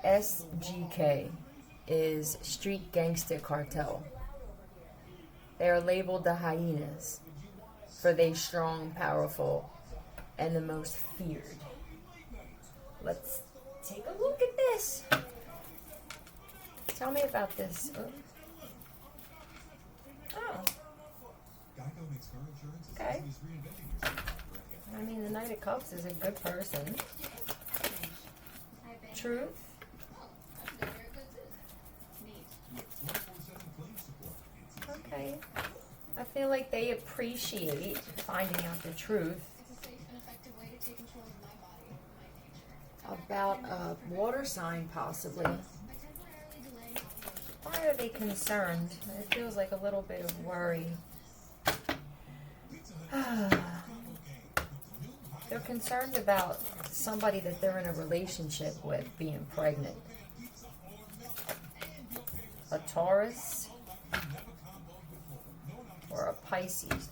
SGK is Street Gangster Cartel. They are labeled the hyenas, for they strong, powerful, and the most feared. Let's take a look at this. Tell me about this. Oh. Okay. I mean, the Knight of Cups is a good person. Truth. Okay. I feel like they appreciate finding out the truth about a water sign, possibly. Why are they concerned? It feels like a little bit of worry. They're concerned about somebody that they're in a relationship with being pregnant. A Taurus or a Pisces.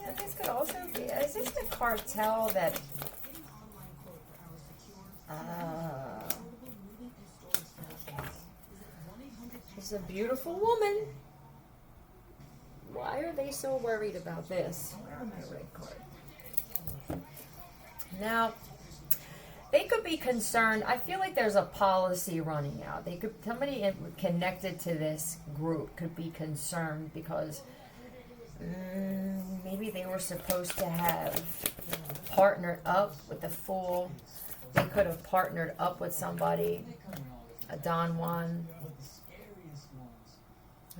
Yeah, this could also be, is this the cartel that she's a beautiful woman. Why are they so worried about this? Where am I, red card? Now, they could be concerned. I feel like there's a policy running out. They could, somebody connected to this group could be concerned because maybe they were supposed to have partnered up with the Fool. They could have partnered up with somebody, a Don Juan.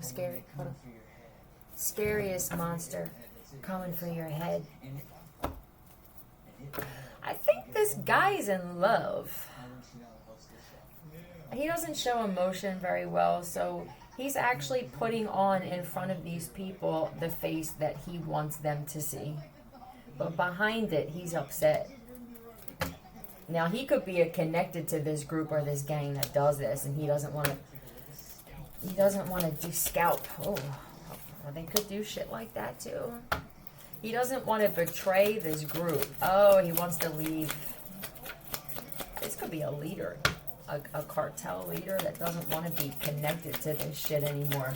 Scary. Hold on. Scariest monster coming for your head. I think this guy's in love. He doesn't show emotion very well, so he's actually putting on in front of these people the face that he wants them to see. But behind it, he's upset. Now, he could be connected to this group or this gang that does this, and he doesn't want to do scalp. Oh, well, they could do shit like that too. He doesn't want to betray this group. Oh, he wants to leave. This could be a leader, a cartel leader that doesn't want to be connected to this shit anymore.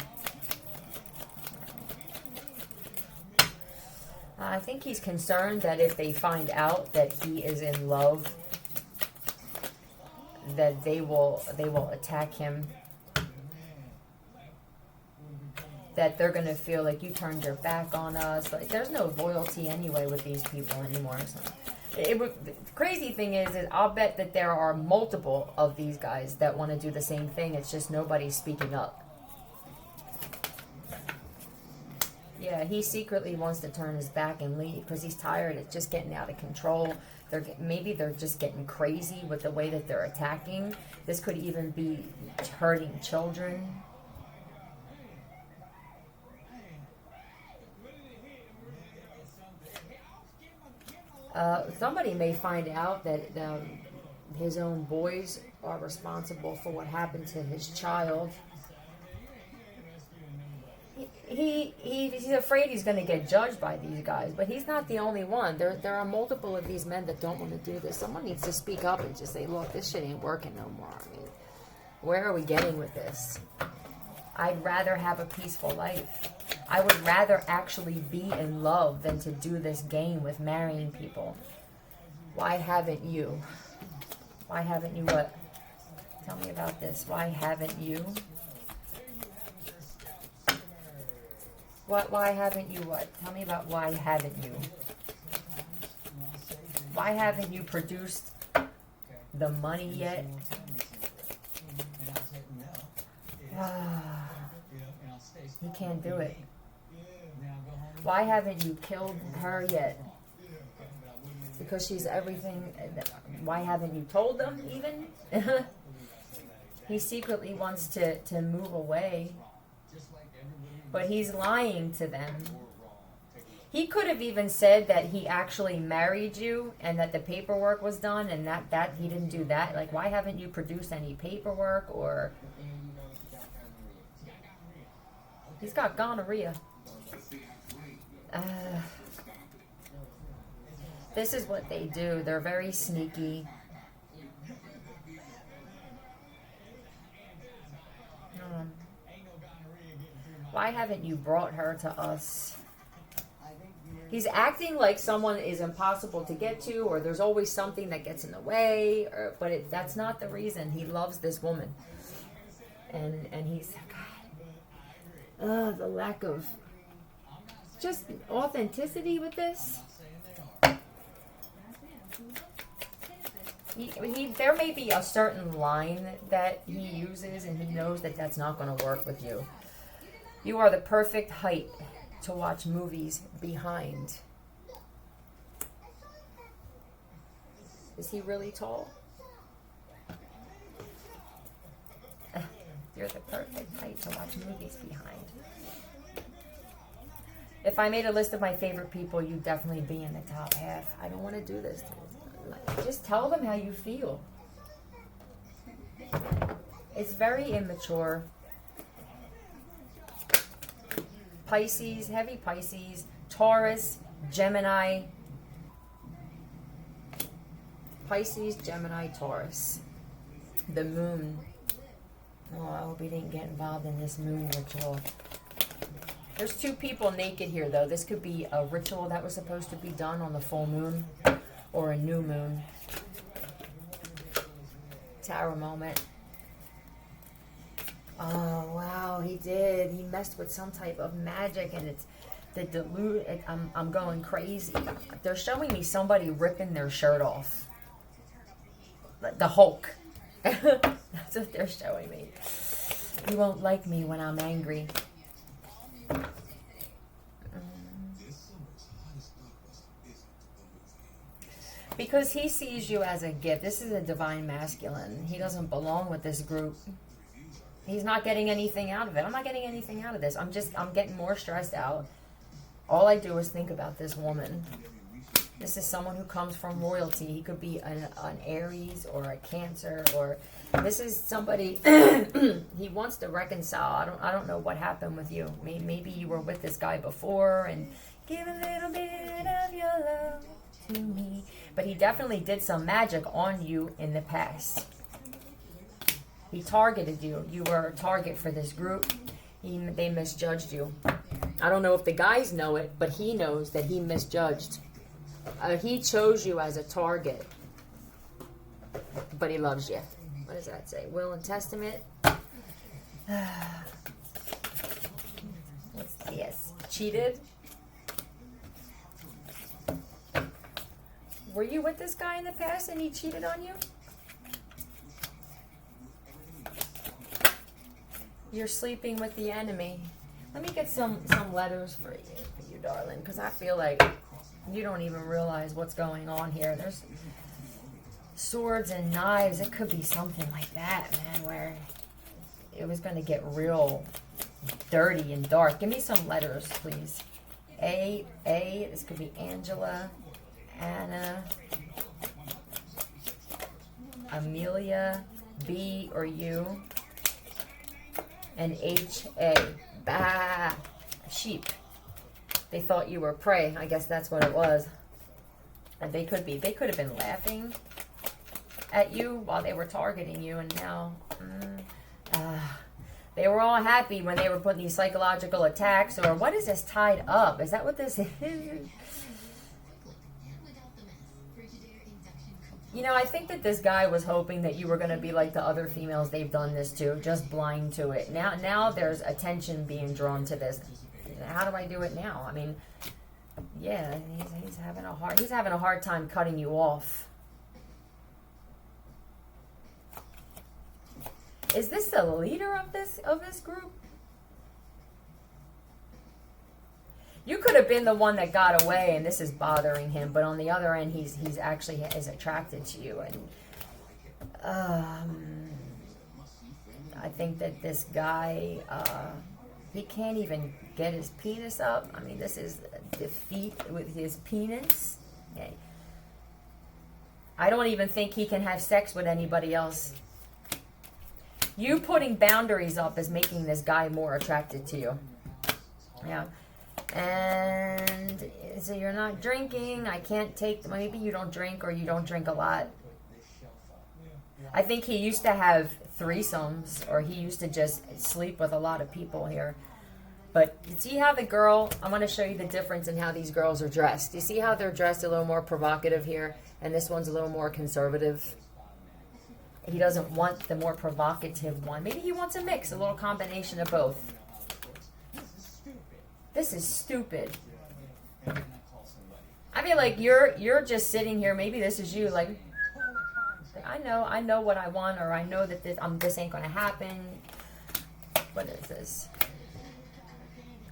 I think he's concerned that if they find out that he is in love, that they will attack him. That they're going to feel like you turned your back on us. Like, there's no loyalty anyway with these people anymore. So the crazy thing is I'll bet that there are multiple of these guys that want to do the same thing. It's just nobody's speaking up. Yeah, he secretly wants to turn his back and leave because he's tired. It's just getting out of control. Maybe they're just getting crazy with the way that they're attacking. This could even be hurting children. Somebody may find out that his own boys are responsible for what happened to his child. He's afraid he's going to get judged by these guys, but he's not the only one. There are multiple of these men that don't want to do this. Someone needs to speak up and just say, look, this shit ain't working no more. I mean, where are we getting with this? I'd rather have a peaceful life. I would rather actually be in love than to do this game with marrying people. Why haven't you? Why haven't you what? Tell me about this. Why haven't you? Why haven't you what? Tell me about why haven't you? Why haven't you produced the money yet? He can't do it. Why haven't you killed her yet? Because she's everything. Why haven't you told them even? He secretly wants to move away. But he's lying to them. He could have even said that he actually married you and that the paperwork was done and that he didn't do that. Like, why haven't you produced any paperwork? Or he's got gonorrhea. This is what they do. They're very sneaky. Why haven't you brought her to us? He's acting like someone is impossible to get to, or there's always something that gets in the way, but that's not the reason. He loves this woman. And he's, God, the lack of just authenticity with this. There may be a certain line that he uses, and he knows that that's not going to work with you. You are the perfect height to watch movies behind. Is he really tall? You're the perfect height to watch movies behind. If I made a list of my favorite people, you'd definitely be in the top half. I don't want to do this. Just tell them how you feel. It's very immature. Pisces, heavy Pisces, Taurus, Gemini. Pisces, Gemini, Taurus. The moon. Oh, I hope he didn't get involved in this moon ritual. There's two people naked here, though. This could be a ritual that was supposed to be done on the full moon or a new moon. Tower moment. Oh, wow, he did. He messed with some type of magic, and it's the I'm going crazy. They're showing me somebody ripping their shirt off. The Hulk. That's what they're showing me. You won't like me when I'm angry. Because he sees you as a gift. This is a divine masculine. He doesn't belong with this group. He's not getting anything out of it. I'm not getting anything out of this. I'm getting more stressed out. All I do is think about this woman. This is someone who comes from royalty. He could be an Aries or a Cancer, or this is somebody he wants to reconcile. I don't know what happened with you. Maybe you were with this guy before and give a little bit of your love to me. But he definitely did some magic on you in the past. He targeted you. You were a target for this group. They misjudged you. I don't know if the guys know it, but he knows that he misjudged. He chose you as a target, but he loves you. What does that say? Will and Testament. Yes, cheated. Were you with this guy in the past and he cheated on you? You're sleeping with the enemy. Let me get some letters for you, darling, because I feel like you don't even realize what's going on here. There's swords and knives. It could be something like that, man, where it was going to get real dirty and dark. Give me some letters, please. A, this could be Angela, Anna, Amelia, B or U, and H-A. Bah! Sheep. They thought you were prey. I guess that's what it was. And they could have been laughing at you while they were targeting you, and now they were all happy when they were putting these psychological attacks. Or what is this tied up? Is that what this is? You know, I think that this guy was hoping that you were going to be like the other females they've done this to, just blind to it. Now there's attention being drawn to this. How do I do it now? I mean, yeah, he's having a hard time cutting you off. Is this the leader of this group? You could have been the one that got away, and this is bothering him. But on the other end, he's actually is attracted to you, and I think that this guy he can't even get his penis up. I mean, this is defeat with his penis. Okay. I don't even think he can have sex with anybody else. You putting boundaries up is making this guy more attracted to you. Yeah. And So you're not drinking. I can't take, maybe you don't drink or you don't drink a lot. I think he used to have threesomes, or he used to just sleep with a lot of people here. But you see how the girl, I want to show you the difference in how these girls are dressed. You see how they're dressed a little more provocative here, and this one's a little more conservative. He doesn't want the more provocative one. Maybe he wants a mix, a little combination of both. This is stupid. I mean, like, you're just sitting here, maybe this is you, like, I know what I want, or I know that this ain't gonna happen. What is this?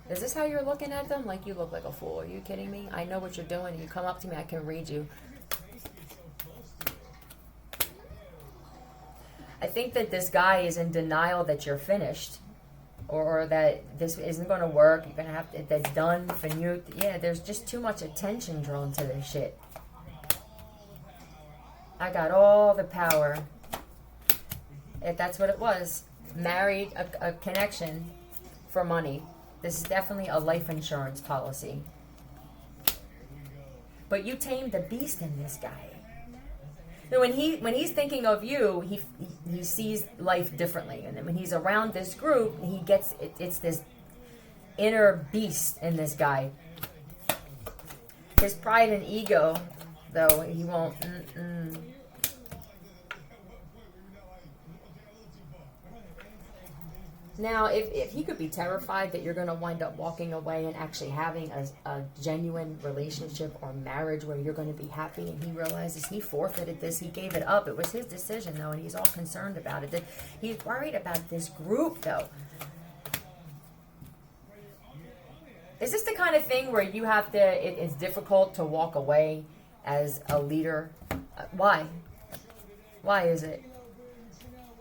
Is this how you're looking at them? Like, you look like a fool. Are you kidding me? I know what you're doing. You come up to me, I can read you. I think that this guy is in denial that you're finished, or that this isn't going to work. You're going to have to, that's done for you. Yeah, there's just too much attention drawn to this shit. I got all the power. If that's what it was. Married, a connection for money. This is definitely a life insurance policy. But you tamed the beast in this guy. So when he's thinking of you, he sees life differently, and then when he's around this group, he gets it's this inner beast in this guy. His pride and ego, though, he won't. Now, if he could be terrified that you're going to wind up walking away and actually having a genuine relationship or marriage where you're going to be happy, and he realizes he forfeited this, he gave it up. It was his decision, though, and he's all concerned about it. He's worried about this group, though. Is this the kind of thing where you have to, it's difficult to walk away as a leader? Why? Why is it?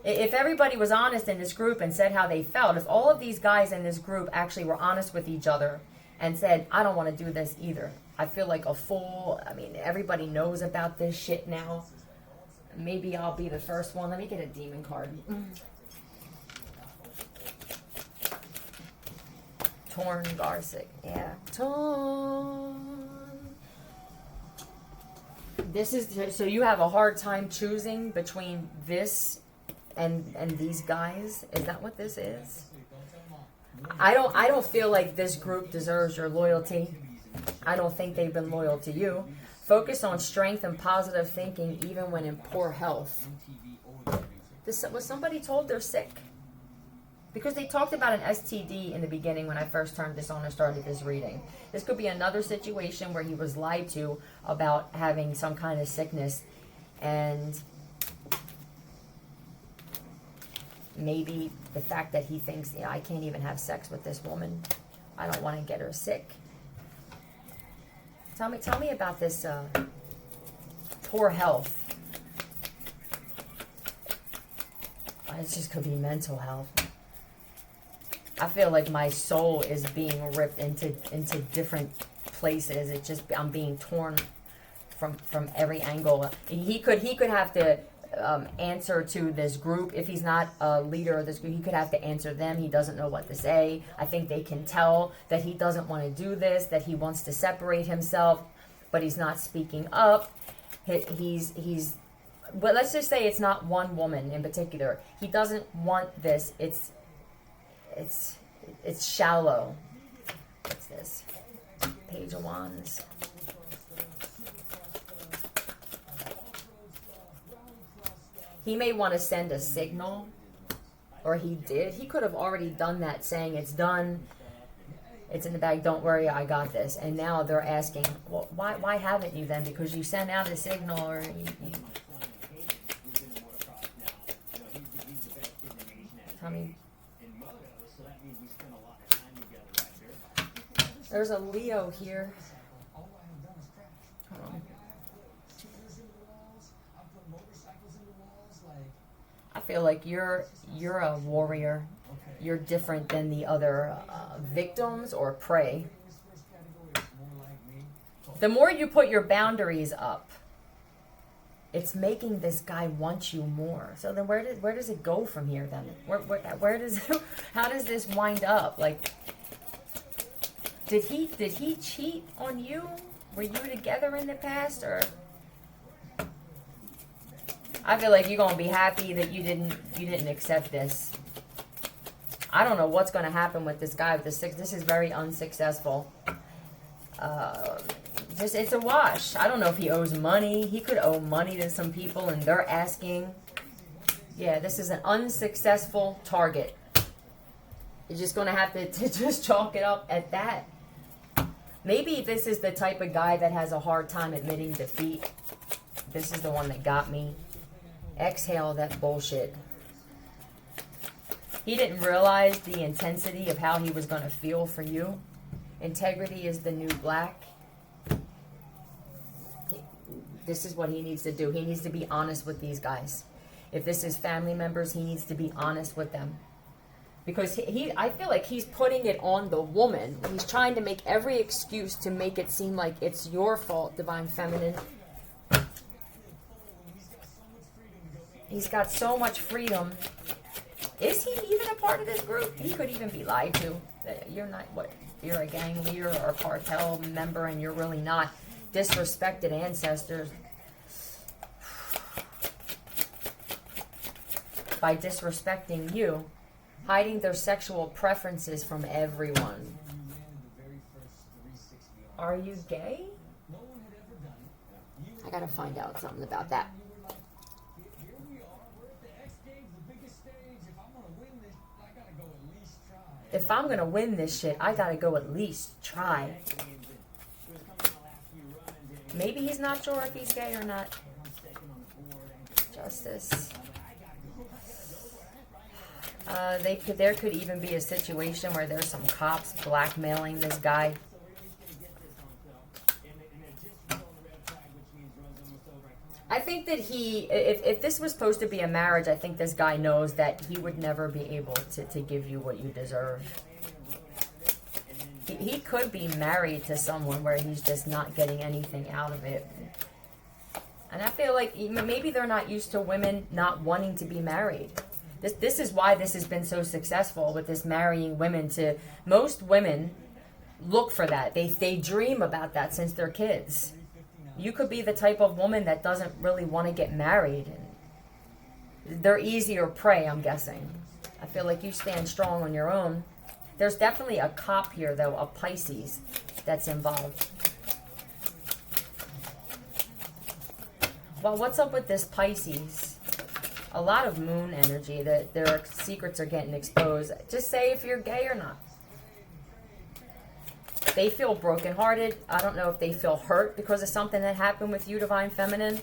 If everybody was honest in this group and said how they felt, if all of these guys in this group actually were honest with each other and said, I don't want to do this either. I feel like a fool. I mean, everybody knows about this shit now. Maybe I'll be the first one. Let me get a demon card. Torn Garsic. Yeah. Torn. This is, so you have a hard time choosing between this and these guys. Is that what this is? I don't feel like this group deserves your loyalty. I don't think they've been loyal to you. Focus on strength and positive thinking even when in poor health. Was somebody told they're sick? Because they talked about an STD in the beginning when I first turned this on and started this reading. This could be another situation where he was lied to about having some kind of sickness, and maybe the fact that he thinks, I can't even have sex with this woman. I don't want to get her sick. Tell me about this poor health. It just could be mental health. I feel like my soul is being ripped into different places. I'm being torn from every angle. He could have to answer to this group. If he's not a leader of this group, he could have to answer them. He doesn't know what to say. I think they can tell that he doesn't want to do this, that he wants to separate himself, but he's not speaking up. But let's just say it's not one woman in particular. He doesn't want this. It's shallow. What's this? Page of Wands. He may want to send a signal, or he did. He could have already done that, saying it's done, it's in the bag, don't worry, I got this. And now they're asking, well, why haven't you then? Because you sent out a signal, or you tell me. There's a Leo here. Hold on. I feel like you're a warrior. You're different than the other victims or prey. The more you put your boundaries up, it's making this guy want you more. So then where does it go from here then? Where does how does this wind up? Like, Did he cheat on you? Were you together in the past, or? I feel like you're gonna be happy that you didn't accept this. I don't know what's gonna happen with this guy with the 6. This is very unsuccessful. It's a wash. I don't know if he owes money. He could owe money to some people, and they're asking. Yeah, this is an unsuccessful target. You're just gonna have to just chalk it up at that. Maybe this is the type of guy that has a hard time admitting defeat. This is the one that got me. Exhale that bullshit. He didn't realize the intensity of how he was going to feel for you. Integrity is the new black. This is what he needs to do. He needs to be honest with these guys. If this is family members, he needs to be honest with them. Because I feel like he's putting it on the woman. He's trying to make every excuse to make it seem like it's your fault, Divine Feminine. He's got so much freedom. Is he even a part of this group? He could even be lied to. You're not, what? You're a gang leader or a cartel member and you're really not. Disrespected ancestors. By disrespecting you. Hiding their sexual preferences from everyone. Are you gay? I gotta find out something about that. If I'm gonna win this shit, I gotta go at least try. Maybe he's not sure if he's gay or not. Justice. There could even be a situation where there's some cops blackmailing this guy. I think that if this was supposed to be a marriage, I think this guy knows that he would never be able to give you what you deserve. He could be married to someone where he's just not getting anything out of it. And I feel like maybe they're not used to women not wanting to be married. This is why this has been so successful with this marrying women. Most women look for that. They dream about that since they're kids. You could be the type of woman that doesn't really want to get married. They're easier prey, I'm guessing. I feel like you stand strong on your own. There's definitely a cop here, though, a Pisces, that's involved. Well, what's up with this Pisces? A lot of moon energy, that their secrets are getting exposed. Just say if you're gay or not. They feel brokenhearted. I don't know if they feel hurt because of something that happened with you, Divine Feminine.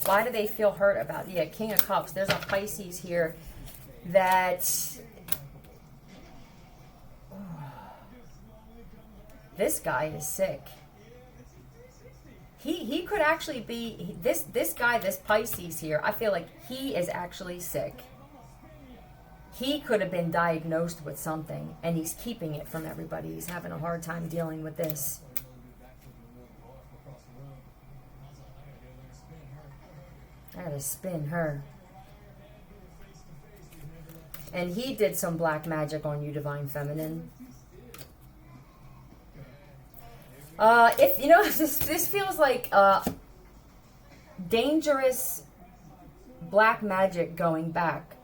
Why do they feel hurt about it? Yeah, King of Cups. There's a Pisces here that... This guy is sick. He could actually be... This guy, this Pisces here, I feel like he is actually sick. He could have been diagnosed with something, and he's keeping it from everybody. He's having a hard time dealing with this. I gotta spin her. And he did some black magic on you, Divine Feminine. If you know, this feels like dangerous black magic going back.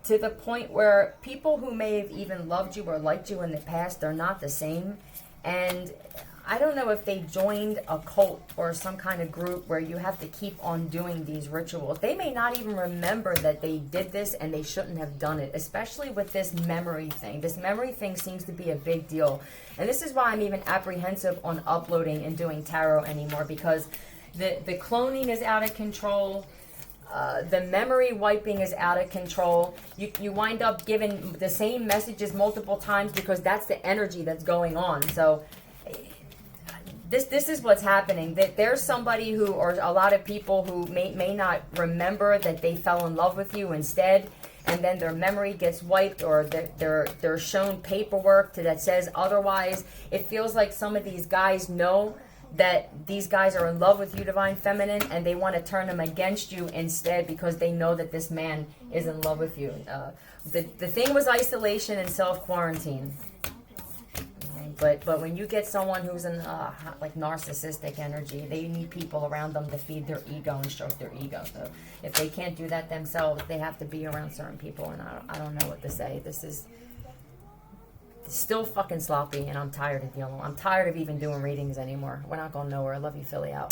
To the point where people who may have even loved you or liked you in the past, they're not the same. And I don't know if they joined a cult or some kind of group where you have to keep on doing these rituals. They may not even remember that they did this and they shouldn't have done it, especially with this memory thing. This memory thing seems to be a big deal. And this is why I'm even apprehensive on uploading and doing tarot anymore, because the cloning is out of control. The memory wiping is out of control. You wind up giving the same messages multiple times because that's the energy that's going on. So this is what's happening. That there's somebody who, or a lot of people who may not remember that they fell in love with you instead, and then their memory gets wiped, or they're shown paperwork that says otherwise. It feels like some of these guys know that these guys are in love with you, Divine Feminine, and they want to turn them against you instead because they know that this man is in love with you. The thing was isolation and self-quarantine. But when you get someone who's in like narcissistic energy, they need people around them to feed their ego and stroke their ego. So if they can't do that themselves, they have to be around certain people. And I don't know what to say. This is still fucking sloppy, and I'm tired of dealing. I'm tired of even doing readings anymore. We're not going nowhere. I love you, Philly out.